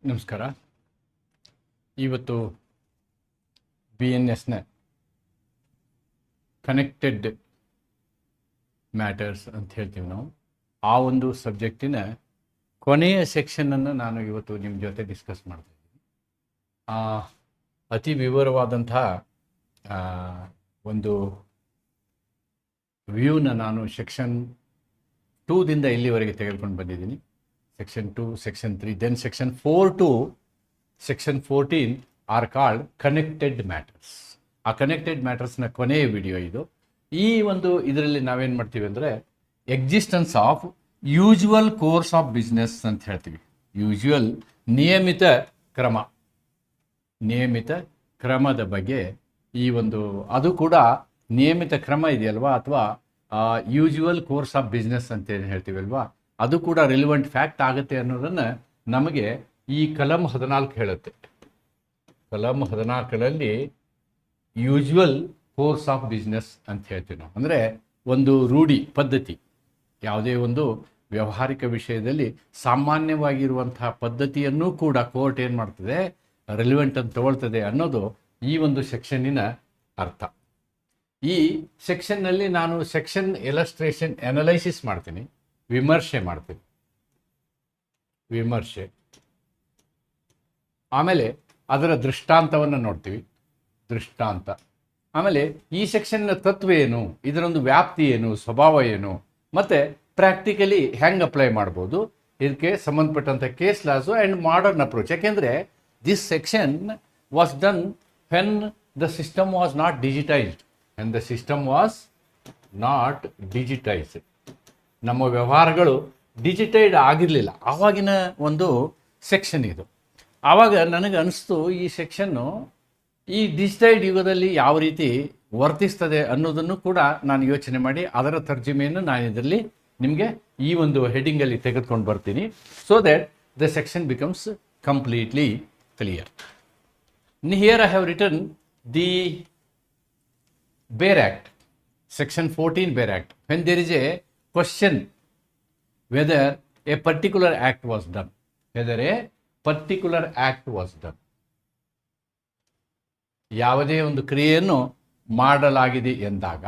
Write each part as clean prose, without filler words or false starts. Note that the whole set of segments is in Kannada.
ನಮಸ್ಕಾರ. ಇವತ್ತು BNSನ ಕನೆಕ್ಟೆಡ್ ಮ್ಯಾಟರ್ಸ್ ಅಂತ ಹೇಳ್ತೀವಿ ನಾವು. ಆ ಒಂದು ಸಬ್ಜೆಕ್ಟಿನ ಕೊನೆಯ ಸೆಕ್ಷನನ್ನು ನಾನು ಇವತ್ತು ನಿಮ್ಮ ಜೊತೆ ಡಿಸ್ಕಸ್ ಮಾಡ್ತಾ ಇದ್ದೀನಿ. ಅತಿ ವಿವರವಾದಂಥ ಒಂದು ವ್ಯೂನ ನಾನು ಸೆಕ್ಷನ್ 2ದಿಂದ ಇಲ್ಲಿವರೆಗೆ ತೆಗೆದುಕೊಂಡು ಬಂದಿದ್ದೀನಿ. Section 2, Section 3, then Section 4 to Section 14 are called connected matters. ಆ ಕನೆಕ್ಟೆಡ್ ಮ್ಯಾಟರ್ಸ್ನ ಕೊನೆಯ ವಿಡಿಯೋ ಇದು. ಈ ಒಂದು ಇದರಲ್ಲಿ ನಾವೇನು ಮಾಡ್ತೀವಿ ಅಂದರೆ existence of usual course of business ಅಂತ ಹೇಳ್ತೀವಿ. ಯೂಶುವಲ್ ನಿಯಮಿತ ಕ್ರಮದ ಬಗ್ಗೆ ಈ ಒಂದು ಅದು ಕೂಡ ನಿಯಮಿತ ಕ್ರಮ ಇದೆಯಲ್ವಾ, ಅಥವಾ ಯೂಶುವಲ್ ಕೋರ್ಸ್ ಆಫ್ ಬಿಸ್ನೆಸ್ ಅಂತ ಏನು ಹೇಳ್ತೀವಿ ಅಲ್ವಾ, ಅದು ಕೂಡ ರಿಲಿವೆಂಟ್ ಫ್ಯಾಕ್ಟ್ ಆಗುತ್ತೆ ಅನ್ನೋದನ್ನು ನಮಗೆ ಈ ಕಲಂ 14 ಹೇಳುತ್ತೆ. ಕಲಂ 14ರಲ್ಲಿ ಯೂಶುವಲ್ ಕೋರ್ಸ್ ಆಫ್ ಬಿಸ್ನೆಸ್ ಅಂತ ಹೇಳ್ತೀವಿ ನಾವು. ಅಂದರೆ ಒಂದು ರೂಢಿ ಪದ್ಧತಿ, ಯಾವುದೇ ಒಂದು ವ್ಯಾವಹಾರಿಕ ವಿಷಯದಲ್ಲಿ ಸಾಮಾನ್ಯವಾಗಿರುವಂತಹ ಪದ್ಧತಿಯನ್ನು ಕೂಡ ಕೋರ್ಟ್ ಏನು ಮಾಡ್ತದೆ, ರಿಲಿವೆಂಟ್ ಅಂತ ತಗೊಳ್ತದೆ ಅನ್ನೋದು ಈ ಒಂದು ಸೆಕ್ಷನ್ನಿನ ಅರ್ಥ. ಈ ಸೆಕ್ಷನ್ನಲ್ಲಿ ನಾನು ಸೆಕ್ಷನ್ ಇಲಸ್ಟ್ರೇಷನ್ ಅನಲೈಸಿಸ್ ಮಾಡ್ತೀನಿ, ವಿಮರ್ಶೆ ಮಾಡ್ತೀವಿ. ಆಮೇಲೆ ಅದರ ದೃಷ್ಟಾಂತವನ್ನು ನೋಡ್ತೀವಿ, ದೃಷ್ಟಾಂತ. ಆಮೇಲೆ ಈ ಸೆಕ್ಷನ್ನ ತತ್ವ ಏನು, ಇದರೊಂದು ವ್ಯಾಪ್ತಿ ಏನು, ಸ್ವಭಾವ ಏನು, ಮತ್ತು ಪ್ರಾಕ್ಟಿಕಲಿ ಹೆಂಗೆ ಅಪ್ಲೈ ಮಾಡ್ಬೋದು, ಇದಕ್ಕೆ ಸಂಬಂಧಪಟ್ಟಂಥ case laws and modern approach. ಯಾಕೆಂದರೆ this section was done when the system was not digitised. ನಮ್ಮ ವ್ಯವಹಾರಗಳು ಡಿಜಿಟೈಡ್ ಆಗಿರಲಿಲ್ಲ, ಆವಾಗಿನ ಒಂದು ಸೆಕ್ಷನ್ ಇದು. ಆವಾಗ ನನಗೆ ಅನಿಸ್ತು ಈ ಸೆಕ್ಷನ್ನು ಈ ಡಿಜಿಟೈಡ್ ಯುಗದಲ್ಲಿ ಯಾವ ರೀತಿ ವರ್ತಿಸ್ತದೆ ಅನ್ನೋದನ್ನು ಕೂಡ ನಾನು ಯೋಚನೆ ಮಾಡಿ ಅದರ ತರ್ಜುಮೆಯನ್ನು ನಾನು ಇದರಲ್ಲಿ ನಿಮಗೆ ಈ ಒಂದು ಹೆಡಿಂಗಲ್ಲಿ ತೆಗೆದುಕೊಂಡು ಬರ್ತೀನಿ, so that the section becomes completely clear. Here I have written the ಬೇರ್ act, Section 14 Bear Act. When there is a question whether a particular act was done, ಯಾವುದೇ ಒಂದು ಕ್ರಿಯೆಯನ್ನು ಮಾಡಲಾಗಿದೆ ಎಂದಾಗ,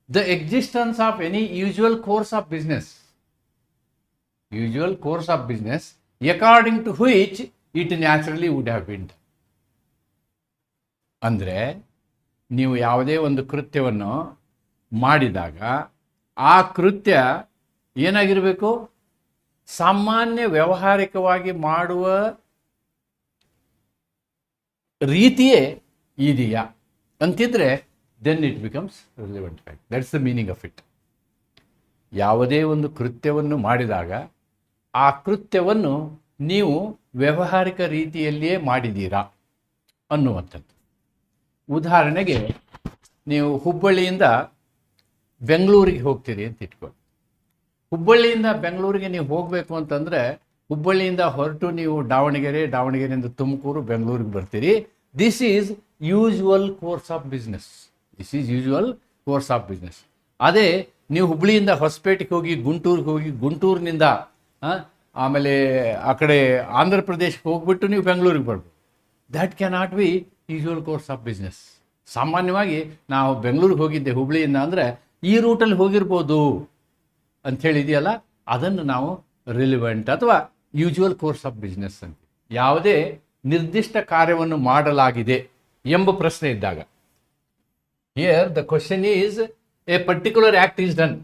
the existence of any usual course of business according to which it naturally would have been done. ಅಂದರೆ ನೀವು ಯಾವುದೇ ಒಂದು ಕೃತ್ಯವನ್ನು ಮಾಡಿದಾಗ ಆ ಕೃತ್ಯ ಏನಾಗಿರಬೇಕು, ಸಾಮಾನ್ಯ ವ್ಯಾವಹಾರಿಕವಾಗಿ ಮಾಡುವ ರೀತಿಯೇ ಇದೆಯಾ ಅಂತಿದ್ರೆ then it becomes relevant fact. That's the meaning of it. ಯಾವುದೇ ಒಂದು ಕೃತ್ಯವನ್ನು ಮಾಡಿದಾಗ ಆ ಕೃತ್ಯವನ್ನು ನೀವು ವ್ಯಾವಹಾರಿಕ ರೀತಿಯಲ್ಲಿಯೇ ಮಾಡಿದ್ದೀರಾ ಅನ್ನುವಂಥದ್ದು. ಉದಾಹರಣೆಗೆ, ನೀವು ಹುಬ್ಬಳ್ಳಿಯಿಂದ ಬೆಂಗಳೂರಿಗೆ ಹೋಗ್ತೀರಿ ಅಂತ ಇಟ್ಕೊಳ್ಳಿ. ಹುಬ್ಬಳ್ಳಿಯಿಂದ ಬೆಂಗಳೂರಿಗೆ ನೀವು ಹೋಗಬೇಕು ಅಂತಂದರೆ ಹುಬ್ಬಳ್ಳಿಯಿಂದ ಹೊರಟು ನೀವು ದಾವಣಗೆರೆಯಿಂದ ತುಮಕೂರು, ಬೆಂಗಳೂರಿಗೆ ಬರ್ತೀರಿ. This is usual course of business. ಅದೇ ನೀವು ಹುಬ್ಬಳ್ಳಿಯಿಂದ ಹೊಸಪೇಟೆಗೆ ಹೋಗಿ ಗುಂಟೂರಿನಿಂದ ಆಮೇಲೆ ಆ ಕಡೆ ಆಂಧ್ರ ಪ್ರದೇಶಕ್ಕೆ ಹೋಗ್ಬಿಟ್ಟು ನೀವು ಬೆಂಗಳೂರಿಗೆ ಬರ್ಬೋದು. That can not be usual course of business. ಸಾಮಾನ್ಯವಾಗಿ ನಾವು ಬೆಂಗಳೂರಿಗೆ ಹೋಗಿದ್ದೆ ಹುಬ್ಳಿಯಿಂದ ಅಂದರೆ ಈ ರೂಟಲ್ಲಿ ಹೋಗಿರ್ಬೋದು ಅಂಥೇಳಿದೆಯಲ್ಲ, ಅದನ್ನು ನಾವು ರಿಲಿವೆಂಟ್ ಅಥವಾ ಯೂಶುವಲ್ ಕೋರ್ಸ್ ಆಫ್ ಬಿಸ್ನೆಸ್ ಅಂತ. ಯಾವುದೇ ನಿರ್ದಿಷ್ಟ ಕಾರ್ಯವನ್ನು ಮಾಡಲಾಗಿದೆ ಎಂಬ ಪ್ರಶ್ನೆ ಇದ್ದಾಗ, here the question is A particular act is done.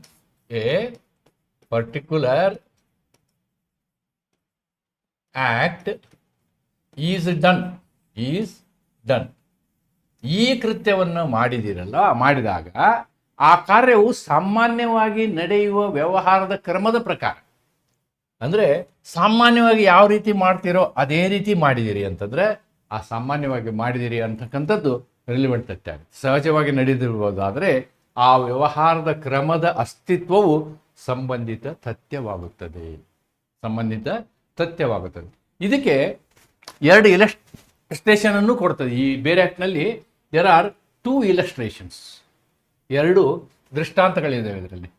ಈ ಕೃತ್ಯವನ್ನು ಮಾಡಿದಾಗ ಆ ಕಾರ್ಯವು ಸಾಮಾನ್ಯವಾಗಿ ನಡೆಯುವ ವ್ಯವಹಾರದ ಕ್ರಮದ ಪ್ರಕಾರ, ಅಂದರೆ ಸಾಮಾನ್ಯವಾಗಿ ಯಾವ ರೀತಿ ಮಾಡ್ತೀರೋ ಅದೇ ರೀತಿ ಮಾಡಿದಿರಿ ಅಂತಂದರೆ ಆ ಸಾಮಾನ್ಯವಾಗಿ ಮಾಡಿದಿರಿ ಅಂತಕ್ಕಂಥದ್ದು ರಿಲಿವೆಂಟ್ ತಥ್ಯ ಆಗುತ್ತೆ. ಸಹಜವಾಗಿ ನಡೆದಿರ್ಬೋದಾದರೆ ಆ ವ್ಯವಹಾರದ ಕ್ರಮದ ಅಸ್ತಿತ್ವವು ಸಂಬಂಧಿತ ತಥ್ಯವಾಗುತ್ತದೆ. ಇದಕ್ಕೆ 2 ಇಲಸ್ಟ್ರೇಷನ್ ಅನ್ನು ಕೊಡ್ತದೆ. ಈ ಬೇರೆ ಆ್ಯಕ್ಟ್ನಲ್ಲಿ ದೇರ್ ಆರ್ 2 ಇಲಸ್ಟ್ರೇಷನ್ಸ್, 2 ದೃಷ್ಟಾಂತಗಳಿದ್ದಾವೆ ಇದರಲ್ಲಿ.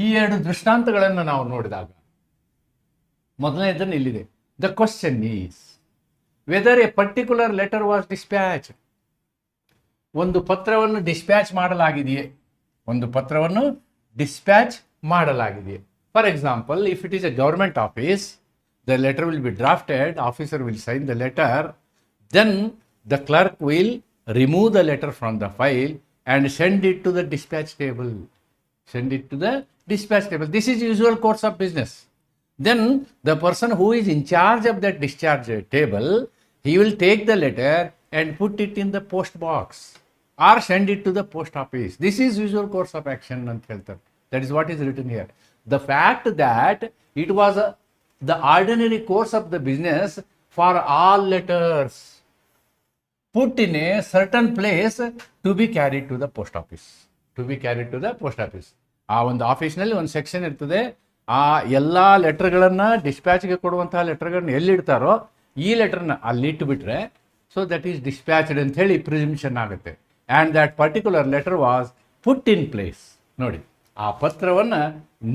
ಈ ಎರಡು ದೃಷ್ಟಾಂತಗಳನ್ನು ನಾವು ನೋಡಿದಾಗ ಮೊದಲನೇದನ್ನು ಇಲ್ಲಿದೆ. The question is whether a particular letter was dispatch. ಒಂದು ಪತ್ರವನ್ನು ಡಿಸ್ಪ್ಯಾಚ್ ಮಾಡಲಾಗಿದೆಯೇ, ಒಂದು ಪತ್ರವನ್ನು ಡಿಸ್ಪ್ಯಾಚ್ ಮಾಡಲಾಗಿದೆಯೇ. For example, if it is a government office, the letter will be drafted, officer will sign the letter, then the clerk will remove the letter from the file and send it to the dispatch table. Send it to the dispatch table. This is usual course of business. Then the person who is in charge of that discharge table, he will take the letter and put it in the post box or send it to the post office. This is usual course of action ant heltare. That is what is written here. The fact that it was the ordinary course of the business for all letters put in a certain place to be carried to the post office. To be carried to the post office. ಆ ಒಂದು ಆಫೀಸ್ನಲ್ಲಿ ಒಂದು ಸೆಕ್ಷನ್ ಇರ್ತದೆ. ಆ ಎಲ್ಲ ಲೆಟರ್ಗಳನ್ನು ಡಿಸ್ಪ್ಯಾಚ್ಗೆ ಕೊಡುವಂತಹ ಲೆಟರ್ಗಳನ್ನ ಎಲ್ಲಿಡ್ತಾರೋ ಈ ಲೆಟರ್ನ ಅಲ್ಲಿ ಇಟ್ಟುಬಿಟ್ರೆ ಸೊ ದಟ್ ಈಸ್ ಡಿಸ್ಪ್ಯಾಚ್ಡ್ ಅಂತ ಹೇಳಿ ಪ್ರಿಸಂಪ್ಷನ್ ಆಗುತ್ತೆ. And that particular letter was put in place. ನೋಡಿ, ಆ ಪತ್ರವನ್ನು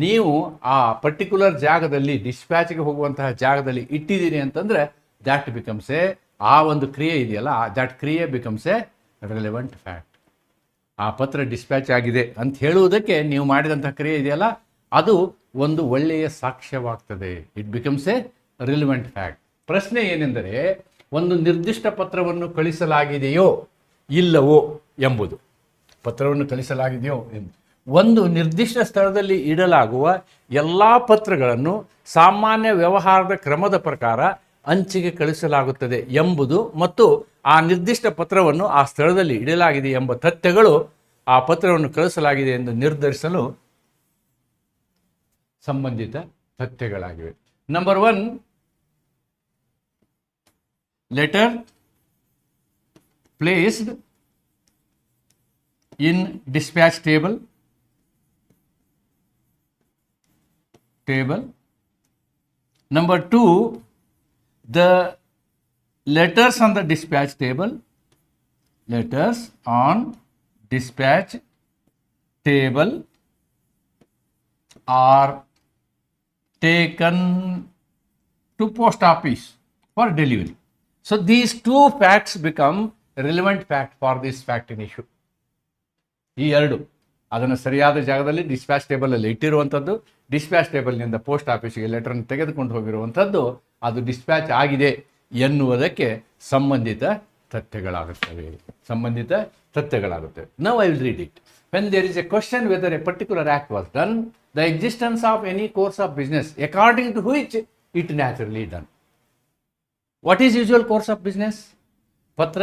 ನೀವು ಆ ಪರ್ಟಿಕ್ಯುಲರ್ ಜಾಗದಲ್ಲಿ ಡಿಸ್ಪ್ಯಾಚ್ಗೆ ಹೋಗುವಂತಹ ಜಾಗದಲ್ಲಿ ಇಟ್ಟಿದ್ದೀರಿ ಅಂತಂದರೆ ದ್ಯಾಟ್ ಬಿಕಮ್ಸ್ ಎ, ಆ ಒಂದು ಕ್ರಿಯೆ ಇದೆಯಲ್ಲ, ದ್ಯಾಟ್ ಕ್ರಿಯೆ ಬಿಕಮ್ಸ್ ಎ ರೆಲೆವೆಂಟ್ ಫ್ಯಾಕ್ಟ್. ಆ ಪತ್ರ ಡಿಸ್ಪ್ಯಾಚ್ ಆಗಿದೆ ಅಂತ ಹೇಳುವುದಕ್ಕೆ ನೀವು ಮಾಡಿದಂಥ ಕ್ರಿಯೆ ಇದೆಯಲ್ಲ, ಅದು ಒಂದು ಒಳ್ಳೆಯ ಸಾಕ್ಷ್ಯವಾಗ್ತದೆ. It becomes a relevant fact. ಪ್ರಶ್ನೆ ಏನೆಂದರೆ, ಒಂದು ನಿರ್ದಿಷ್ಟ ಪತ್ರವನ್ನು ಕಳಿಸಲಾಗಿದೆಯೋ ಇಲ್ಲವೋ ಎಂಬುದು. ಪತ್ರವನ್ನು ಕಳಿಸಲಾಗಿದೆಯೋ ಎಂದು ಒಂದು ನಿರ್ದಿಷ್ಟ ಸ್ಥಳದಲ್ಲಿ ಇಡಲಾಗುವ ಎಲ್ಲ ಪತ್ರಗಳನ್ನು ಸಾಮಾನ್ಯ ವ್ಯವಹಾರದ ಕ್ರಮದ ಪ್ರಕಾರ ಅಂಚೆಗೆ ಕಳಿಸಲಾಗುತ್ತದೆ ಎಂಬುದು ಮತ್ತು ಆ ನಿರ್ದಿಷ್ಟ ಪತ್ರವನ್ನು ಆ ಸ್ಥಳದಲ್ಲಿ ಇಡಲಾಗಿದೆ ಎಂಬ ತಥ್ಯಗಳು ಆ ಪತ್ರವನ್ನು ಕಳಿಸಲಾಗಿದೆ ಎಂದು ನಿರ್ಧರಿಸಲು ಸಂಬಂಧಿತ ತಥ್ಯಗಳಾಗಿವೆ. Number 1, letter placed in dispatch table. Number 2, the letters on the dispatch table, letters on dispatch table are taken to post office for delivery. So these two facts become relevant fact for this fact in issue. ಈ ಎರಡು ಅದನ್ನು ಸರಿಯಾದ ಜಾಗದಲ್ಲಿ ಡಿಸ್ಪ್ಯಾಚ್ ಟೇಬಲಲ್ಲಿ ಇಟ್ಟಿರುವಂಥದ್ದು, ಡಿಸ್ಪ್ಯಾಚ್ ಟೇಬಲ್ನಿಂದ ಪೋಸ್ಟ್ ಆಫೀಸಿಗೆ ಲೆಟರ್ನ ತೆಗೆದುಕೊಂಡು ಹೋಗಿರುವಂಥದ್ದು, ಅದು ಡಿಸ್ಪ್ಯಾಚ್ ಆಗಿದೆ ಎನ್ನುವುದಕ್ಕೆ ಸಂಬಂಧಿತ ತಥ್ಯಗಳಾಗುತ್ತವೆ. ಸಂಬಂಧಿತ ತಥ್ಯಗಳಾಗುತ್ತವೆ. Now I will read it. When there is a question whether a particular act was done, the existence of any course of business according to which it naturally done. What is usual course of business? ಪತ್ರ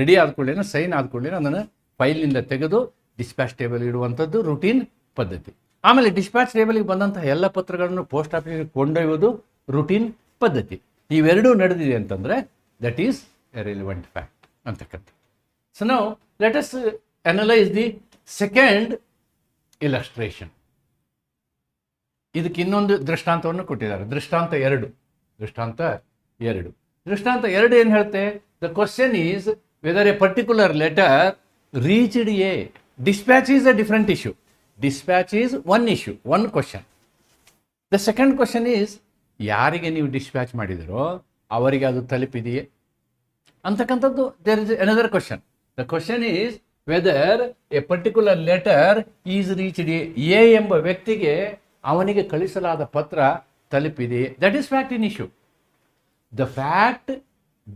ರೆಡಿ ಆದ್ಕೊಳ್ಳೇನೋ, ಸೈನ್ ಆದ್ಕೊಳ್ಳೇನೋ ಅದನ್ನು ಫೈಲ್ನಿಂದ ತೆಗೆದು ಡಿಸ್ಪ್ಯಾಚ್ ಟೇಬಲ್ ಇಡುವಂಥದ್ದು ರೂಟೀನ್ ಪದ್ಧತಿ. ಆಮೇಲೆ ಡಿಸ್ಪ್ಯಾಚ್ ಟೇಬಲ್ಗೆ ಬಂದಂತಹ ಎಲ್ಲ ಪತ್ರಗಳನ್ನು ಪೋಸ್ಟ್ ಆಫೀಸ್ಗೆ ಕೊಂಡೊಯ್ಯುವುದು ರೂಟೀನ್ ಪದ್ಧತಿ. ಇವೆರಡೂ ನಡೆದಿದೆ ಅಂತಂದರೆ that is A relevant fact ಅಂತಕ್ಕಂಥ. ಸೊ ನಾವು let us analyse the second illustration. ಇದಕ್ಕೆ ಇನ್ನೊಂದು ದೃಷ್ಟಾಂತವನ್ನು ಕೊಟ್ಟಿದ್ದಾರೆ. ದೃಷ್ಟಾಂತ ಎರಡು ಏನು ಹೇಳುತ್ತೆ? The question is whether a particular letter reached A. Dispatch is a different issue. Dispatch is one issue, one question. The second question is, ಯಾರಿಗೆ ನೀವು ಡಿಸ್ಪ್ಯಾಚ್ ಮಾಡಿದಿರೋ ಅವರಿಗೆ ಅದು ತಲುಪಿದೆಯೇ ಅಂತಕ್ಕಂಥದ್ದು. There is another question. The question is whether a particular letter is reached A ಎಂಬ ವ್ಯಕ್ತಿಗೆ ಅವನಿಗೆ ಕಳಿಸಲಾದ ಪತ್ರ ತಲುಪಿದೆಯೇ. That is fact in issue. The fact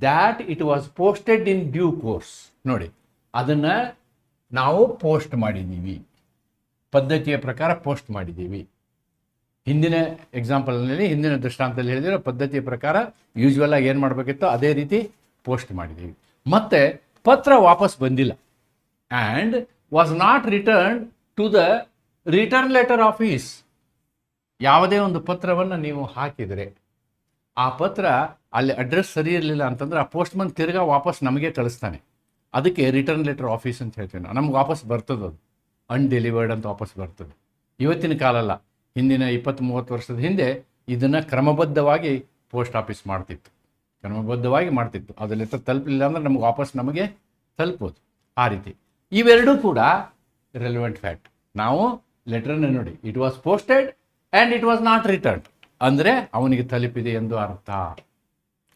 that it was posted in due course. ನೋಡಿ, ಅದನ್ನು ನಾವು ಪೋಸ್ಟ್ ಮಾಡಿದ್ದೀವಿ, ಪದ್ಧತಿಯ ಪ್ರಕಾರ ಪೋಸ್ಟ್ ಮಾಡಿದ್ದೀವಿ. ಹಿಂದಿನ ಎಕ್ಸಾಂಪಲ್ನಲ್ಲಿ, ಹಿಂದಿನ ದೃಷ್ಟಾಂತದಲ್ಲಿ ಹೇಳಿದಿರೋ ಪದ್ಧತಿಯ ಪ್ರಕಾರ ಯೂಶ್ವಲ್ ಆಗಿ ಏನು ಮಾಡಬೇಕಿತ್ತೋ ಅದೇ ರೀತಿ ಪೋಸ್ಟ್ ಮಾಡಿದ್ದೀವಿ. ಮತ್ತು ಪತ್ರ ವಾಪಸ್ ಬಂದಿಲ್ಲ and was not return to the return letter office. ಯಾವುದೇ ಒಂದು ಪತ್ರವನ್ನು ನೀವು ಹಾಕಿದರೆ ಆ ಪತ್ರ ಅಲ್ಲಿ ಅಡ್ರೆಸ್ ಸರಿ ಇರಲಿಲ್ಲ ಅಂತಂದ್ರೆ ಆ ಪೋಸ್ಟ್ಮನ್ ತಿರ್ಗಾ ವಾಪಸ್ ನಮಗೆ ಕಳಿಸ್ತಾನೆ. ಅದಕ್ಕೆ ರಿಟರ್ನ್ ಲೆಟರ್ ಆಫೀಸ್ ಅಂತ ಹೇಳ್ತೀವಿ ನಾವು. ನಮ್ಗೆ ವಾಪಸ್ ಬರ್ತದೆ, ಅದು ಅನ್ಡೆಲಿವರ್ಡ್ ಅಂತ ವಾಪಸ್ ಬರ್ತದೆ. ಇವತ್ತಿನ ಕಾಲ ಅಲ್ಲ, ಹಿಂದಿನ 20-30 ವರ್ಷದ ಹಿಂದೆ ಇದನ್ನು ಕ್ರಮಬದ್ಧವಾಗಿ ಪೋಸ್ಟ್ ಆಫೀಸ್ ಮಾಡ್ತಿತ್ತು. ಅದು ಲೆಟರ್ ತಲುಪಲಿಲ್ಲ ಅಂದ್ರೆ ನಮಗೆ ತಲುಪೋದು. ಆ ರೀತಿ ಇವೆರಡೂ ಕೂಡ ರೆಲೆವೆಂಟ್ ಫ್ಯಾಕ್ಟ್. ನಾವು ಲೆಟರ್ನ ನೋಡಿ, it was posted and it was not return ಅಂದರೆ ಅವನಿಗೆ ತಲುಪಿದೆ ಎಂದು ಅರ್ಥ.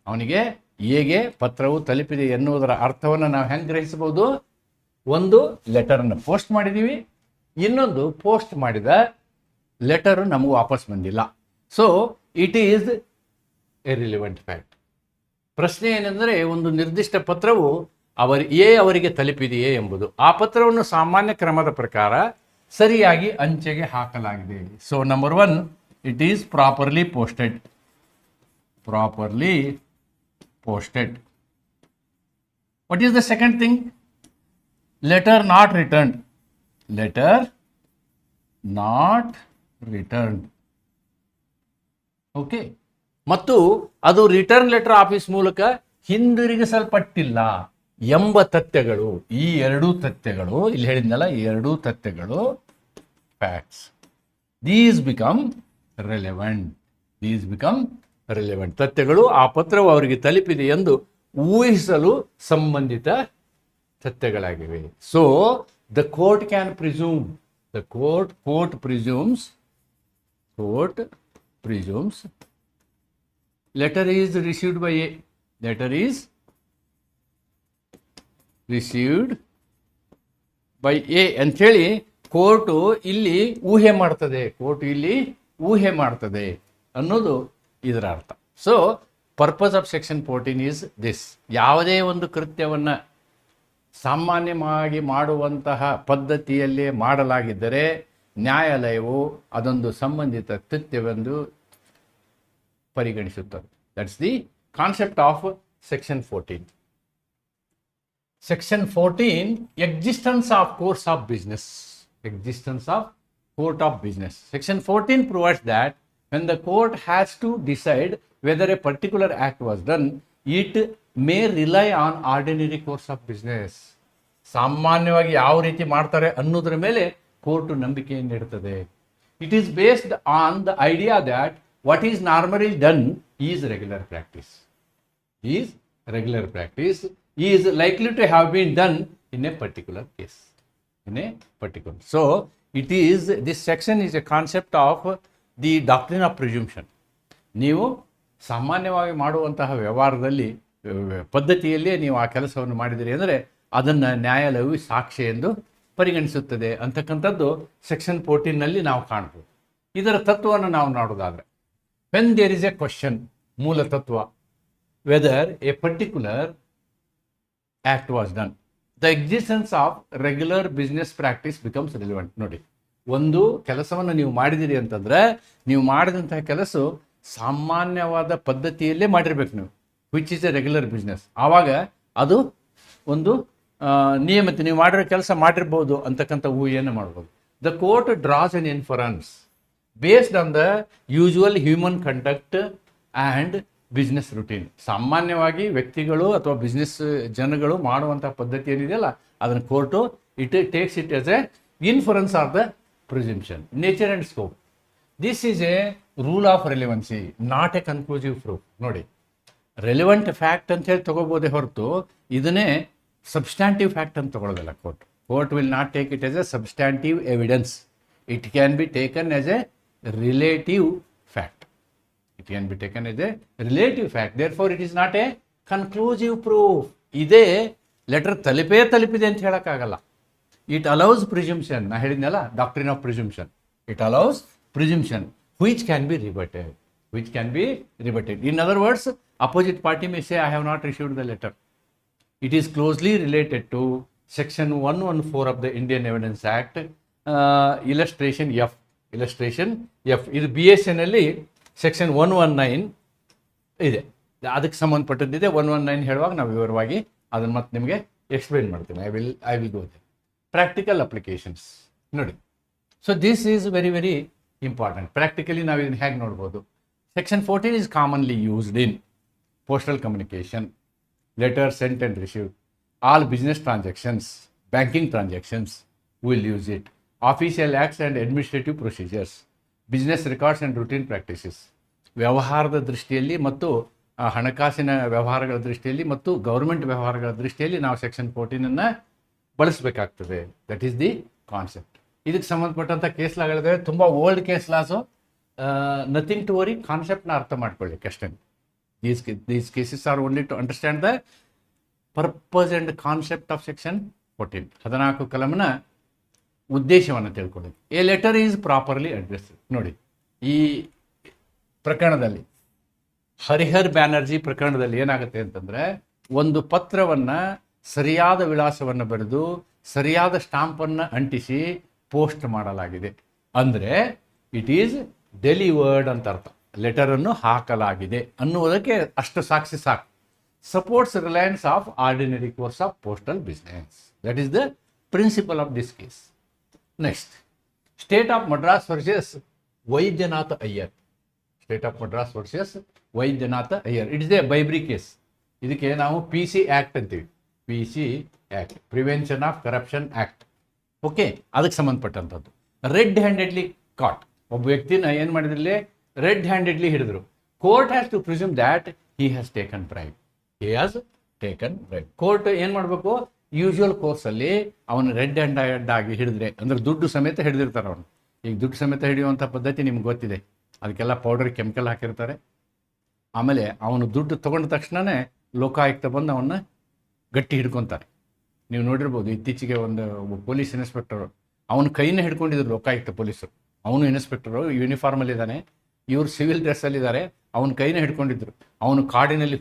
ಅವನಿಗೆ ಹೇಗೆ ಪತ್ರವು ತಲುಪಿದೆ ಎನ್ನುವುದರ ಅರ್ಥವನ್ನು ನಾವು ಹೆಂಗೆ ಗ್ರಹಿಸಬಹುದು? ಒಂದು ಲೆಟರನ್ನು ಪೋಸ್ಟ್ ಮಾಡಿದ್ದೀವಿ, ಇನ್ನೊಂದು ಪೋಸ್ಟ್ ಮಾಡಿದ ಲೆಟರು ನಮಗೆ ವಾಪಸ್ ಬಂದಿಲ್ಲ. So it is A relevant fact. ಪ್ರಶ್ನೆ ಏನೆಂದರೆ, ಒಂದು ನಿರ್ದಿಷ್ಟ ಪತ್ರವು ಅವರಿಗೆ ತಲುಪಿದೆಯೇ ಎಂಬುದು. ಆ ಪತ್ರವನ್ನು ಸಾಮಾನ್ಯ ಕ್ರಮದ ಪ್ರಕಾರ ಸರಿಯಾಗಿ ಅಂಚೆಗೆ ಹಾಕಲಾಗಿದೆ. So number 1, it is properly posted. Properly posted. What is the second thing? Letter not returned. Letter not returned. Okay. ಮತ್ತು ಅದು ರಿಟರ್ನ್ ಲೆಟರ್ ಆಫೀಸ್ ಮೂಲಕ ಹಿಂದಿರುಗಿಸಲ್ಪಟ್ಟಿಲ್ಲ ಎಂಬ ತಥ್ಯಗಳು. ಈ ಎರಡೂ ತಥ್ಯಗಳು, ಇಲ್ಲಿ ಹೇಳಿದ್ನಲ್ಲ, ಈ ಎರಡೂ ತಥ್ಯಗಳು facts. These become relevant. These become relevant. ತಥ್ಯಗಳು ಆ ಪತ್ರವು ಅವರಿಗೆ ತಲುಪಿದೆ ಎಂದು ಊಹಿಸಲು ಸಂಬಂಧಿತ ತಥ್ಯಗಳಾಗಿವೆ. So the court can presume. The court presumes letter is received by A. Letter is received by A ಅಂಥೇಳಿ ಕೋರ್ಟು ಇಲ್ಲಿ ಊಹೆ ಮಾಡ್ತದೆ ಅನ್ನೋದು ಇದರ ಅರ್ಥ. So purpose of section 14 is this. ಯಾವುದೇ ಒಂದು ಕೃತ್ಯವನ್ನು ಸಾಮಾನ್ಯವಾಗಿ ಮಾಡುವಂತಹ ಪದ್ಧತಿಯಲ್ಲೇ ಮಾಡಲಾಗಿದ್ದರೆ ನ್ಯಾಯಾಲಯವು ಅದೊಂದು ಸಂಬಂಧಿತ ಕೃತ್ಯವೆಂದು ಪರಿಗಣಿಸುತ್ತದೆ. That's the concept of section 14. Section 14, existence of courts of business. Existence of court of business. Section 14 provides that when the court has to decide whether a particular act was done, it may rely on ordinary course of business. ಸಾಮಾನ್ಯವಾಗಿ ಯಾವ ರೀತಿ ಮಾಡ್ತಾರೆ ಅನ್ನೋದ್ರ ಮೇಲೆ ಕೋರ್ಟು ನಂಬಿಕೆಯನ್ನು ಇಡುತ್ತದೆ. It is based on the idea that what is normally done is regular practice. Is likely to have been done in a particular case. So this section is a concept of the doctrine of presumption. ನೀವು ಸಾಮಾನ್ಯವಾಗಿ ಮಾಡುವಂತಹ ವ್ಯವಹಾರದಲ್ಲಿ ಪದ್ಧತಿಯಲ್ಲಿ ನೀವು ಆ ಕೆಲಸವನ್ನು ಮಾಡಿದಿರಿ ಅಂದರೆ ಅದನ್ನು ನ್ಯಾಯಾಲಯವು ಸಾಕ್ಷ್ಯ ಎಂದು ಪರಿಗಣಿಸುತ್ತದೆ ಅಂತಕ್ಕಂಥದ್ದು ಸೆಕ್ಷನ್ 14ನಲ್ಲಿ ನಾವು ಕಾಣ್ಬೋದು. ಇದರ ತತ್ವವನ್ನು ನಾವು ನೋಡೋದಾದರೆ, when there is a question, ಮೂಲ ತತ್ವ, whether a particular act was done, the existence of regular business practice becomes relevant. ನೋಡಿ, ಒಂದು ಕೆಲಸವನ್ನು ನೀವು ಮಾಡಿದಿರಿ ಅಂತಂದರೆ ನೀವು ಮಾಡಿದಂತಹ ಕೆಲಸ ಸಾಮಾನ್ಯವಾದ ಪದ್ಧತಿಯಲ್ಲೇ ಮಾಡಿರ್ಬೇಕು ನೀವು, which is A regular business. ಆವಾಗ ಅದು ಒಂದು ನಿಯಮಿತ ನೀವು ಮಾಡಿರೋ ಕೆಲಸ ಮಾಡಿರ್ಬೋದು ಅಂತಕ್ಕಂಥ ಊಹೆಯನ್ನು ಮಾಡ್ಬೋದು. The court draws an inference based on the usual human conduct and business routine. ಸಾಮಾನ್ಯವಾಗಿ ವ್ಯಕ್ತಿಗಳು ಅಥವಾ ಬಿಸ್ನೆಸ್ ಜನಗಳು ಮಾಡುವಂಥ ಪದ್ಧತಿ ಏನಿದೆಯಲ್ಲ ಅದನ್ನು court takes it as a inference of the presumption, nature and scope. This is a rule of relevancy, not a conclusive proof. ನೋಡಿ, ರೆಲೆವೆಂಟ್ ಫ್ಯಾಕ್ಟ್ ಅಂತ ಹೇಳಿ ತಗೋಬೋದೇ ಹೊರತು ಇದನ್ನೇ ಸಬ್ಸ್ಟ್ಯಾಂಟಿವ್ ಫ್ಯಾಕ್ಟ್ ಅಂತ ತಗೊಳ್ಳೋದಿಲ್ಲ court. Court will not take it as a substantive evidence. It can be taken as A relative fact. It can be taken as a relative fact. Therefore, it is not a conclusive proof. ಇದೇ ಲೆಟರ್ ತಲುಪಿದೆ ಅಂತ ಹೇಳೋಕ್ಕಾಗಲ್ಲ. It allows presumption. ನಾ ಹೇಳಿದ್ನಲ್ಲ, doctrine of presumption. It allows presumption which can be rebutted. In other words, opposite party may say, I have not received the letter. It is closely related to section 114 of the Indian Evidence Act, illustration F. ಇದು BSN ಅಲ್ಲಿ ಸೆಕ್ಷನ್ 119 ಇದೆ, ಅದಕ್ಕೆ ಸಂಬಂಧಪಟ್ಟದ್ದಿದೆ. 119 ಹೇಳುವಾಗ ನಾವು ವಿವರವಾಗಿ ಅದನ್ನು ಮತ್ತೆ ನಿಮಗೆ ಎಕ್ಸ್ಪ್ಲೇನ್ ಮಾಡ್ತೀನಿ. I will go they. Practical applications ನೋಡಿ. So this is very very important. Practically ನಾವು ಇದನ್ನು ಹೇಗೆ ನೋಡ್ಬೋದು? Section 14 is commonly used in postal communication, letter sent and received, all business transactions, banking transactions will use it, official acts and administrative procedures, business records and routine practices. ವ್ಯವಹಾರದ ದೃಷ್ಟಿಯಲ್ಲಿ ಮತ್ತು ಹಣಕಾಸಿನ ವ್ಯವಹಾರಗಳ ದೃಷ್ಟಿಯಲ್ಲಿ ಮತ್ತು ಗೌರ್ಮೆಂಟ್ ವ್ಯವಹಾರಗಳ ದೃಷ್ಟಿಯಲ್ಲಿ ನಾವು ಸೆಕ್ಷನ್ 14 ಬಳಸಬೇಕಾಗ್ತದೆ. That is the concept. ಇದಕ್ಕೆ ಸಂಬಂಧಪಟ್ಟಂಥ ಕೇಸ್ ಲಾಗಳಿದ್ದಾವೆ, ತುಂಬ old case laws. Nothing to worry, ಕಾನ್ಸೆಪ್ಟ್ನ ಅರ್ಥ ಮಾಡ್ಕೊಳ್ಳಿ ಅಷ್ಟೇ. These cases are only to understand the purpose and concept of section 14. 14 ಕಲಂನ ಉದ್ದೇಶವನ್ನು ತಿಳ್ಕೊಳ್ಳಿ. A letter is properly address. ನೋಡಿ, ಈ ಪ್ರಕರಣದಲ್ಲಿ ಹರಿಹರ್ ಬ್ಯಾನರ್ಜಿ ಪ್ರಕರಣದಲ್ಲಿ ಏನಾಗುತ್ತೆ ಅಂತಂದರೆ, ಒಂದು ಪತ್ರವನ್ನು ಸರಿಯಾದ ವಿಳಾಸವನ್ನು ಬರೆದು ಸರಿಯಾದ ಸ್ಟಾಂಪನ್ನು ಅಂಟಿಸಿ ಪೋಸ್ಟ್ ಮಾಡಲಾಗಿದೆ ಅಂದರೆ ಇಟ್ ಈಸ್ ಡೆಲಿವರ್ಡ್ ಅಂತ ಅರ್ಥ. ಲೆಟರನ್ನು ಹಾಕಲಾಗಿದೆ ಅನ್ನುವುದಕ್ಕೆ ಅಷ್ಟು ಸಾಕ್ಷಿ ಸಾಕು. Supports reliance of ordinary course of postal business. That is the principle of this case. Next, state of Madras versus Vaidyanatha Iyer. State of Madras versus Vaidyanatha Iyer. It is a bribery case. ಇದಕ್ಕೆ ನಾವು PC ಆ್ಯಕ್ಟ್ ಅಂತೀವಿ. PC act, prevention of corruption act. Okay, ಅದಕ್ಕೆ ಸಂಬಂಧಪಟ್ಟಂಥದ್ದು. Red handedly caught. ಒಬ್ಬ ವ್ಯಕ್ತಿನ ಏನು ಮಾಡಿದ್ರಲ್ಲಿ ರೆಡ್ ಹ್ಯಾಂಡೆಡ್ಲಿ ಹಿಡಿದ್ರು. Court has to presume that he has taken bribe. He has taken bribe. Court ಏನು ಮಾಡಬೇಕು, ಯೂಶುವಲ್ ಕೋರ್ಸಲ್ಲಿ ಅವನು ರೆಡ್ ಹ್ಯಾಂಡೆಡ್ ಆಗಿ ಹಿಡಿದ್ರೆ, ಅಂದರೆ ದುಡ್ಡು ಸಮೇತ ಹಿಡಿದಿರ್ತಾರೆ ಅವನು. ಈಗ ದುಡ್ಡು ಸಮೇತ ಹಿಡಿಯುವಂಥ ಪದ್ಧತಿ ನಿಮ್ಗೆ ಗೊತ್ತಿದೆ. ಅದಕ್ಕೆಲ್ಲ ಪೌಡರ್ ಕೆಮಿಕಲ್ ಹಾಕಿರ್ತಾರೆ. ಆಮೇಲೆ ಅವನು ದುಡ್ಡು ತೊಗೊಂಡ ತಕ್ಷಣವೇ ಲೋಕಾಯುಕ್ತ ಬಂದು ಅವನ್ನ ಗಟ್ಟಿ ಹಿಡ್ಕೊತಾರೆ. ನೀವು ನೋಡಿರ್ಬೋದು, ಇತ್ತೀಚೆಗೆ ಒಂದು ಪೊಲೀಸ್ ಇನ್ಸ್ಪೆಕ್ಟರು ಅವನ ಕೈನ ಹಿಡ್ಕೊಂಡಿದ್ರು ಲೋಕಾಯುಕ್ತ ಪೊಲೀಸರು. ಅವನು ಇನ್ಸ್ಪೆಕ್ಟರು ಯೂನಿಫಾರ್ಮಲ್ಲಿದ್ದಾನೆ, ಇವರು ಸಿವಿಲ್ ಡ್ರೆಸ್ಸಲ್ಲಿದ್ದಾರೆ. ಅವನ ಕೈನ ಹಿಡ್ಕೊಂಡಿದ್ರು. ಅವನು ಕಾಡಿನಲ್ಲಿ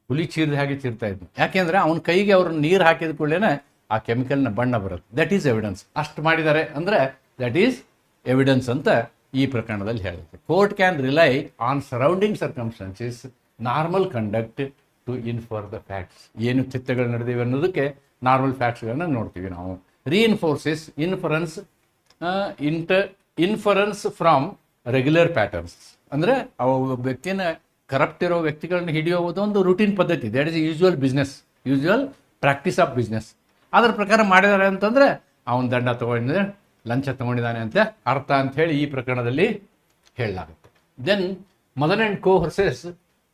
ಹುಲಿ ಚೀರಿದ ಹಾಗೆ ಚೀರ್ತಾ ಇದ್ನು. ಯಾಕೆಂದರೆ ಅವನ ಕೈಗೆ ಅವರು ನೀರು ಹಾಕಿದ ಕೂಡಲೇ ಆ ಕೆಮಿಕಲ್ನ ಬಣ್ಣ ಬರುತ್ತೆ. That is evidence. ಅಷ್ಟು ಮಾಡಿದ್ದಾರೆ ಅಂದರೆ ದಟ್ ಈಸ್ ಎವಿಡೆನ್ಸ್ ಅಂತ ಈ ಪ್ರಕರಣದಲ್ಲಿ ಹೇಳುತ್ತೆ. Court can rely on surrounding circumstances, normal conduct to infer the facts. ಏನು ಚಿತ್ರಗಳು ನಡೆದಿವೆ ಅನ್ನೋದಕ್ಕೆ ನಾರ್ಮಲ್ ಫ್ಯಾಕ್ಟ್ಸ್ಗಳನ್ನ ನೋಡ್ತೀವಿ ನಾವು. Reinforces inference from regular patterns. ಅಂದರೆ ಅವ ವ್ಯಕ್ತಿನ ಕರಪ್ಟ್ ಇರೋ ವ್ಯಕ್ತಿಗಳನ್ನ ಹಿಡಿಯೋದು ಒಂದು ರೂಟೀನ್ ಪದ್ಧತಿ. That is usual practice of business. ಅದರ ಪ್ರಕಾರ ಮಾಡಿದ್ದಾರೆ ಅಂತಂದರೆ ಅವನ ದಂಡ ತೊಗೊಂಡಿದ್ರೆ ಲಂಚ ತೊಗೊಂಡಿದ್ದಾನೆ ಅಂತ ಅರ್ಥ ಅಂತ ಹೇಳಿ ಈ ಪ್ರಕರಣದಲ್ಲಿ ಹೇಳಲಾಗುತ್ತೆ. Then Madan and co versus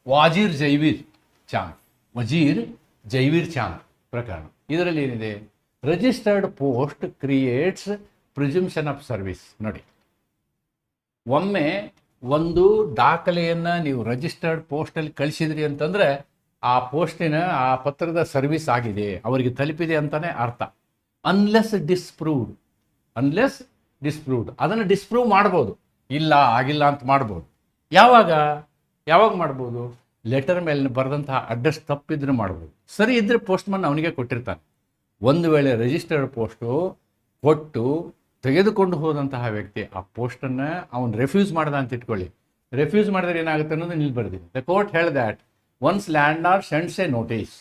Wazir Jaivir Chand ಪ್ರಕರಣ. ಇದರಲ್ಲಿ ಏನಿದೆ, registered post creates presumption of service. ನೋಡಿ, ಒಮ್ಮೆ ಒಂದು ದಾಖಲೆಯನ್ನು ನೀವು ರಿಜಿಸ್ಟರ್ಡ್ ಪೋಸ್ಟಲ್ಲಿ ಕಳಿಸಿದ್ರಿ ಅಂತಂದರೆ ಆ ಪೋಸ್ಟಿನ ಆ ಪತ್ರದ ಸರ್ವಿಸ್ ಆಗಿದೆ, ಅವರಿಗೆ ತಲುಪಿದೆ ಅಂತಲೇ ಅರ್ಥ. ಅನ್ಲೆಸ್ ಡಿಸ್ಪ್ರೂವ್ಡ್. ಅದನ್ನು ಡಿಸ್ಪ್ರೂವ್ ಮಾಡ್ಬೋದು, ಇಲ್ಲ ಆಗಿಲ್ಲ ಅಂತ ಮಾಡ್ಬೋದು. ಯಾವಾಗ ಮಾಡ್ಬೋದು, ಲೆಟರ್ ಮೇಲೆ ಬರೆದಂತಹ ಅಡ್ರೆಸ್ ತಪ್ಪಿದ್ರೆ ಮಾಡ್ಬೋದು. ಸರಿ ಇದ್ದರೆ ಪೋಸ್ಟ್ಮನ್ ಅವನಿಗೆ ಕೊಟ್ಟಿರ್ತಾನೆ. ಒಂದು ವೇಳೆ ರಿಜಿಸ್ಟರ್ಡ್ ಪೋಸ್ಟು ಕೊಟ್ಟು ತೆಗೆದುಕೊಂಡು ಹೋದಂತಹ ವ್ಯಕ್ತಿ ಆ ಪೋಸ್ಟನ್ನು ಅವನು ರೆಫ್ಯೂಸ್ ಮಾಡ್ದ ಅಂತ ಇಟ್ಕೊಳ್ಳಿ. ರೆಫ್ಯೂಸ್ ಮಾಡಿದ್ರೆ ಏನಾಗುತ್ತೆ ಅನ್ನೋದು ಇಲ್ಲಿ ಬರ್ತೀನಿ. The court held that once landlord sends a notice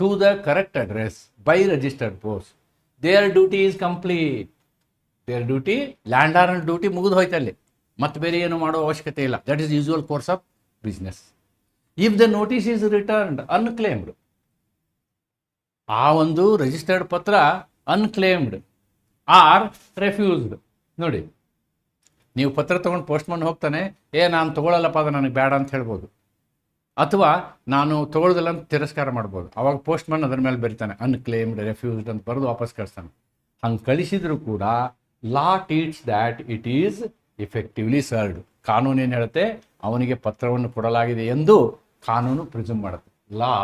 to the correct address by registered post, their duty is complete. Their duty, landlord duty ಮುಗಿದು ಹೋಯ್ತಲ್ಲಿ, ಮತ್ತೆ ಬೇರೆ ಏನು ಮಾಡೋ ಅವಶ್ಯಕತೆ ಇಲ್ಲ. That is usual course of business. If the notice is returned unclaimed, ಆ ಒಂದು ರಿಜಿಸ್ಟರ್ಡ್ ಪತ್ರ ಅನ್ಕ್ಲೇಮ್ಡ್ ಆರ್ ರೆಫ್ಯೂಸ್ಡ್. ನೋಡಿ, ನೀವು ಪತ್ರ ತೊಗೊಂಡು ಪೋಸ್ಟ್ಮನ್ ಹೋಗ್ತಾನೆ, ನಾನು ತೊಗೊಳ್ಳಲ್ಲಪ್ಪ, ಅದು ನನಗೆ ಬೇಡ ಅಂತ ಹೇಳ್ಬೋದು. ಅಥವಾ ನಾನು ತೊಗೊಳ್ಳೋದಿಲ್ಲ ಅಂತ ತಿರಸ್ಕಾರ ಮಾಡ್ಬೋದು. ಅವಾಗ ಪೋಸ್ಟ್ಮನ್ ಅದರ ಮೇಲೆ ಬರೀತಾನೆ ಅನ್ಕ್ಲೇಮ್ಡ್, ರೆಫ್ಯೂಸ್ಡ್ ಅಂತ ಬರೆದು ವಾಪಸ್ ಕಳಿಸ್ತಾನೆ. ಹಂಗೆ ಕಳಿಸಿದ್ರು ಕೂಡ law treats that it is effectively served. ಕಾನೂನು ಏನು ಹೇಳುತ್ತೆ, ಅವನಿಗೆ ಪತ್ರವನ್ನು ಕೊಡಲಾಗಿದೆ ಎಂದು ಕಾನೂನು ಪ್ರಿಸ್ಯೂಮ್ ಮಾಡುತ್ತೆ. Law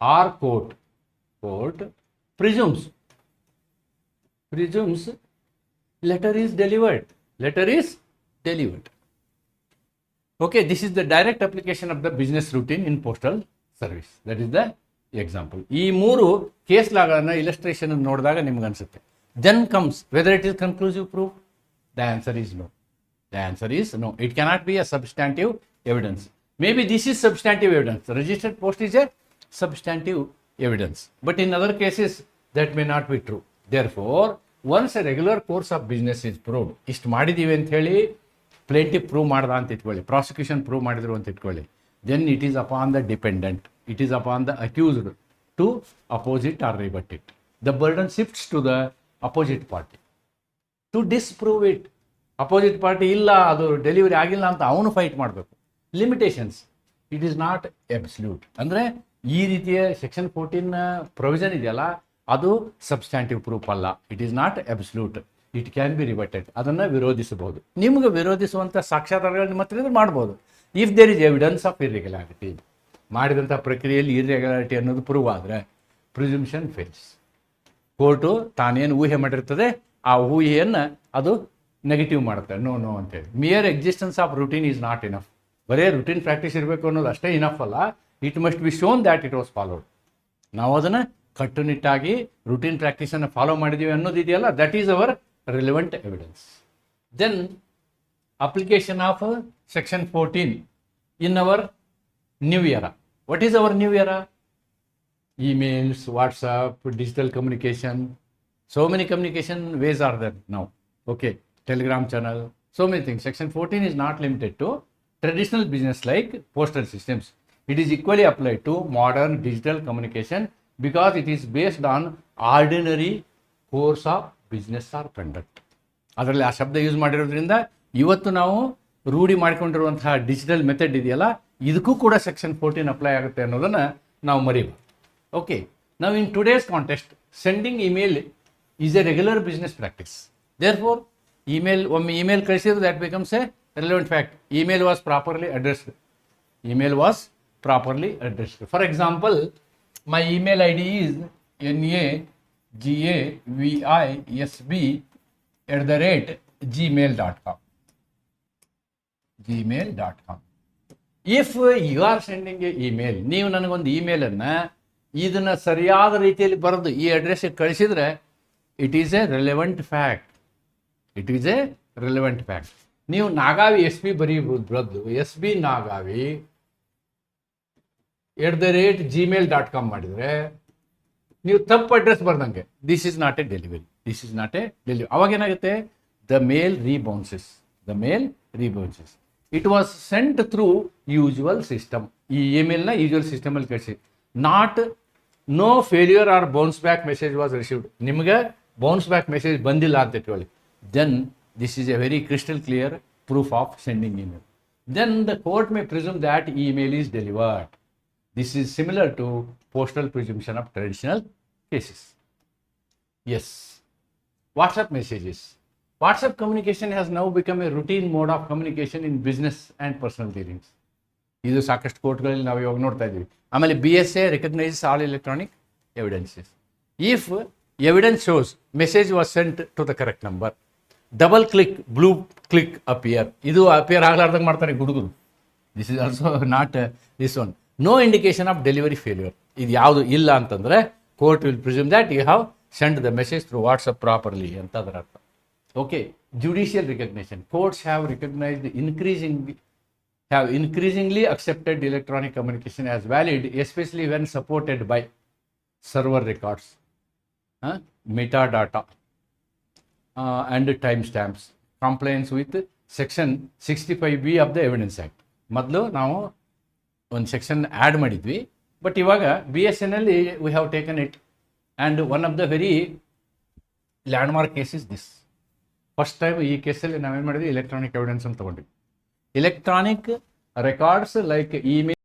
or court presumes letter is delivered. Okay, this is the direct application of the business routine in postal service. That is the example. ಈ ಮೂರು ಕೇಸ್ ಲಾಗಳನ್ನು ಇಲಸ್ಟ್ರೇಷನ್ ನೋಡಿದಾಗ ನಿಮ್ಗೆ ಅನ್ಸುತ್ತೆ. Then comes whether it is conclusive proof. The answer is no. It cannot be a substantive evidence. Maybe this is substantive evidence. The registered post is a substantive evidence. But in other cases that may not be true. Therefore, once a regular course of business is proved, ಇಷ್ಟು ಮಾಡಿದ್ದೀವಿ ಅಂತ ಹೇಳಿ ಪ್ಲೇಂಟಿವ್ ಪ್ರೂವ್ ಮಾಡ್ದ ಅಂತ ಇಟ್ಕೊಳ್ಳಿ, ಪ್ರಾಸಿಕ್ಯೂಷನ್ ಪ್ರೂವ್ ಮಾಡಿದ್ರು ಅಂತ ಇಟ್ಕೊಳ್ಳಿ, then it is upon the defendant, it is upon the accused to oppose it or rebut it. The burden shifts to the opposite party to disprove it. Opposite party ಇಲ್ಲ, ಅದು ಡೆಲಿವರಿ ಆಗಿಲ್ಲ ಅಂತ ಅವನು ಫೈಟ್ ಮಾಡಬೇಕು. Limitations, it is not absolute. ಅಂದರೆ ಈ ರೀತಿಯ ಸೆಕ್ಷನ್ 14 ಪ್ರೊವಿಷನ್ ಇದೆಯಲ್ಲ, ಅದು ಸಬ್ಸ್ಟ್ಯಾಂಟಿವ್ ಪ್ರೂಫ್ ಅಲ್ಲ. It is not absolute. It can be reverted. ಅದನ್ನು ವಿರೋಧಿಸಬಹುದು. ನಿಮ್ಗೆ ವಿರೋಧಿಸುವಂಥ ಸಾಕ್ಷ್ಯಾಧಾರಗಳು ನಿಮ್ಮ ಹತ್ರ ಇದ್ರೆ ಮಾಡ್ಬೋದು. If there is evidence of irregularity, ಮಾಡಿದಂಥ ಪ್ರಕ್ರಿಯೆಯಲ್ಲಿ ಇರ್ರೆಗ್ಯುಲಾರಿಟಿ ಅನ್ನೋದು ಪ್ರೂವ್ ಆದರೆ ಪ್ರಿಸುಂಪ್ಷನ್ ಫೇಲ್ಸ್. ಕೋರ್ಟು ತಾನೇನು ಊಹೆ ಮಾಡಿರ್ತದೆ ಆ ಊಹೆಯನ್ನು ಅದು ನೆಗೆಟಿವ್ ಮಾಡುತ್ತೆ. ನೋ ನೋ ಅಂತೇಳಿ. Mere existence of routine is not enough. ಬರೇ ರೂಟೀನ್ ಪ್ರಾಕ್ಟೀಸ್ ಇರಬೇಕು ಅನ್ನೋದು ಅಷ್ಟೇ ಇನಫ್ ಅಲ್ಲ. It must be shown that it was followed. ನಾವು ಅದನ್ನು ಕಟ್ಟುನಿಟ್ಟಾಗಿ ರೂಟೀನ್ ಪ್ರಾಕ್ಟೀಸನ್ನು ಫಾಲೋ ಮಾಡಿದ್ದೀವಿ ಅನ್ನೋದು ಇದೆಯಲ್ಲ, that is our relevant evidence. Then application of section 14 in our new year. What is our new year? Emails, WhatsApp, digital communication, so many communication ways are there now. Okay, Telegram channel, so many things. Section 14 is not limited to traditional business like postal systems. It is equally applied to modern digital communication because it is based on ordinary course of business or conduct. ಅದರಲ್ಲಿ ಆ ಶಬ್ದ ಯೂಸ್ ಮಾಡಿರೋದ್ರಿಂದ ಇವತ್ತು ನಾವು ರೂಢಿ ಮಾಡಿಕೊಂಡಿರುವಂತಹ ಡಿಜಿಟಲ್ ಮೆಥಡ್ ಇದೆಯಲ್ಲ, ಇದಕ್ಕೂ ಕೂಡ ಸೆಕ್ಷನ್ 14 ಅಪ್ಲೈ ಆಗುತ್ತೆ ಅನ್ನೋದನ್ನು ನಾವು ಮರಿಬಾರ್ದು. Okay, now in today's context, sending email is a regular business practice. Therefore, email ಕಳಿಸಿದ್ರೆ that becomes a relevant fact. Email was properly addressed. Email was properly addressed. For example, my email ID is nagavisb@gmail.com. gmail.com. If you are sending a email, ನೀವು ನನಗೊಂದು ಇಮೇಲನ್ನು ಇದನ್ನು ಸರಿಯಾದ ರೀತಿಯಲ್ಲಿ ಬರೆದು ಈ ಅಡ್ರೆಸ್ಸಿಗೆ ಕಳಿಸಿದರೆ it is A relevant fact. It is A relevant fact. ನೀವು ನಾಗಾವಿ SB ಬರೆಯಬಹುದು, SB ನಾಗಾವಿ @gmail.com ಮಾಡಿದರೆ ನೀವು ತಪ್ಪು ಅಡ್ರೆಸ್ ಬರ್ದಂಗೆ this is not a delivery. This is not a delivery. ಅವಾಗೇನಾಗುತ್ತೆ? The mail rebounces. It was sent through usual system. ಈ ಇಮೇಲ್ನ ಯೂಶುವಲ್ ಸಿಸ್ಟಮಲ್ಲಿ ಕಳಿಸಿ. No failure or bounce back message was received. ನಿಮಗೆ ಬೌನ್ಸ್ ಬ್ಯಾಕ್ ಮೆಸೇಜ್ ಬಂದಿಲ್ಲ ಅಂತ ಇಟ್ಕೊಳ್ಳಿ. Then this is a very crystal clear proof of sending email. Then the court may presume that email is delivered. This is similar to postal presumption of traditional cases. Yes. WhatsApp messages. WhatsApp communication has now become a routine mode of communication in business and personal dealings. ಇದು ಸಾಕಷ್ಟು ಕೋರ್ಟ್ಗಳಲ್ಲಿ ನಾವು ಇವಾಗ ನೋಡ್ತಾ ಇದ್ದೀವಿ. ಆಮೇಲೆ BSA recognises all electronic evidences. If evidence shows message was sent to the correct number, double click, blue click appear. ಇದು ಅಪಿಯರ್ ಆಗಲಾರ್ದಂಗೆ ಮಾಡ್ತಾರೆ ಹುಡುಗರು. This is also not this one. No indication of delivery failure. ಇದು ಯಾವುದು ಇಲ್ಲ ಅಂತಂದರೆ court will presume that you have send the message through WhatsApp properly ಅಂತ ಅದರ ಅರ್ಥ. Okay. Judicial recognition. Courts have recognised increasingly accepted electronic communication as valid, especially when supported by server records, metadata, and timestamps. Compliance with section 65B of the Evidence Act. ಮೊದಲು ನಾವು ಒಂದು ಸೆಕ್ಷನ್ ಆ್ಯಡ್ ಮಾಡಿದ್ವಿ, ಬಟ್ ಇವಾಗ BSNL we have taken it. And one of the very landmark case is this. First time ಈ ಕೇಸಲ್ಲಿ ನಾವೇನು ಮಾಡಿದ್ವಿ, ಎಲೆಕ್ಟ್ರಾನಿಕ್ ಎವಿಡೆನ್ಸ್ ಅಂತ ತೊಗೊಂಡ್ವಿ. Electronic records like email